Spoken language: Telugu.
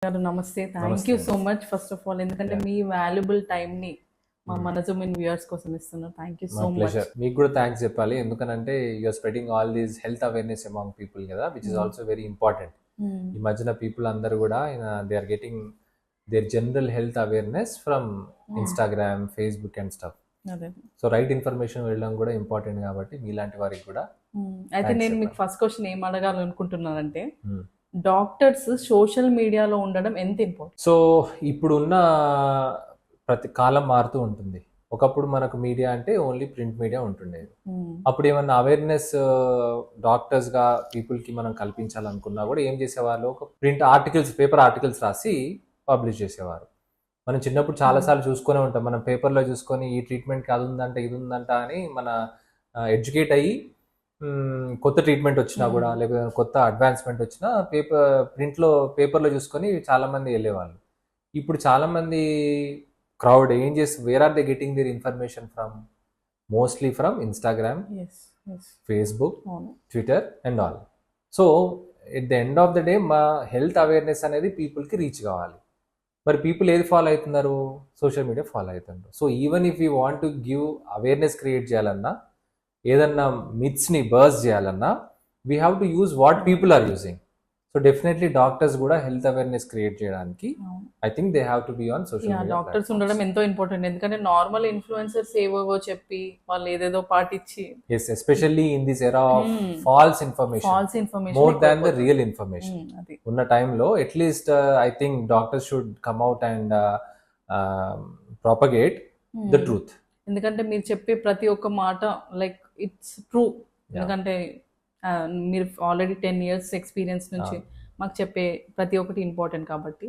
గారు నమస్తే. థ్యాంక్ నమస్తే యూ అండి. So much first of all. ఎందుకంటే యాహ్! మీ వాల్యుబుల్ టైంని మా మనజుమిన్ వ్యూయర్స్ కోసం ఇస్తున్నారు. Thank you my so much. Pleasure. మీకు కూడా థాంక్స్ చెప్పాలి. ఎందుకనంటే you are spreading all these health awareness among people కదా! Which is also very important. ఈ మధ్యన పీపుల్ అందరూ కూడా they are getting their general health awareness from Instagram, Facebook and stuff. అదే. సో రైట్ ఇన్ఫర్మేషన్ వెళ్ళడం కూడా ఇంపార్టెంట్ కాబట్టి మీలాంటి వారికి కూడా అయితే థాంక్స్ నేను మీకు చెప్పాలి. ఫస్ట్ క్వశ్చన్ ఏం అడగాలనుకుంటున్నానంటే, హ్మ్. డాక్టర్స్ సోషల్ మీడియాలో ఉండడం ఎంత ఇంపార్టెంట్? సో ఇప్పుడున్న ప్రతి కాలం మారుతూ ఉంటుంది. ఒకప్పుడు మనకు మీడియా అంటే ఓన్లీ ప్రింట్ మీడియా ఉంటుండేది. అప్పుడు ఏమన్నా అవేర్నెస్ డాక్టర్స్గా పీపుల్కి మనం కల్పించాలనుకున్నా కూడా ఏం చేసేవాళ్ళు, ఒక ప్రింట్ ఆర్టికల్స్, పేపర్ ఆర్టికల్స్ రాసి పబ్లిష్ చేసేవారు. మనం చిన్నప్పుడు చాలాసార్లు చూసుకునే ఉంటాం. మనం పేపర్లో చూసుకొని ఈ ట్రీట్మెంట్కి అది ఉందంట, ఇది ఉందంట అని మన ఎడ్యుకేట్ అయ్యి కొత్త ట్రీట్మెంట్ వచ్చినా కూడా, లేకపోతే కొత్త అడ్వాన్స్మెంట్ వచ్చినా పేపర్లో చూసుకొని చాలామంది వెళ్ళేవాళ్ళు. ఇప్పుడు చాలామంది క్రౌడ్ ఏం చేస్తారు, where are they getting their information from? Mostly from Instagram, yes, yes, Facebook, అవును. Twitter and all. So at the end of the day మా హెల్త్ అవేర్నెస్ అనేది పీపుల్కి రీచ్ కావాలి. మరి పీపుల్ ఏది ఫాలో అవుతున్నారు? సోషల్ మీడియా ఫాలో అవుతున్నారు. So even if you want to give awareness create చేయాలన్నా, ఏదన్నా మిత్స్ని బర్స్ చేయాలన్నా, we have to use what people are using. So definitely doctors కూడా హెల్త్ అవేర్నెస్ క్రియేట్ చేయడానికి అవును. I think they have to be on social యా, మీడియా డాక్టర్స్ ఉండడం ఎంతో ఇంపార్టెంట్. ఎందుకంటే నార్మల్ ఇన్ఫ్లుయెన్సర్స్ ఏవేవో చెప్పి వాళ్ళు ఏదేదో పాటిచ్చి yes, especially in this era of false information, false information more than the real information. అది. ఉన్న టైంలో at least I think doctors should come out and propagate the truth. ఎందుకంటే మీరు చెప్పే ప్రతి ఒక్క మాట లైక్ ఇట్స్ ట్రూ. ఎందుకంటే మీరు ఆల్రెడీ 10 years ఎక్స్పీరియన్స్ నుంచి మాకు చెప్పే ప్రతి ఒక్కటి ఇంపార్టెంట్ కాబట్టి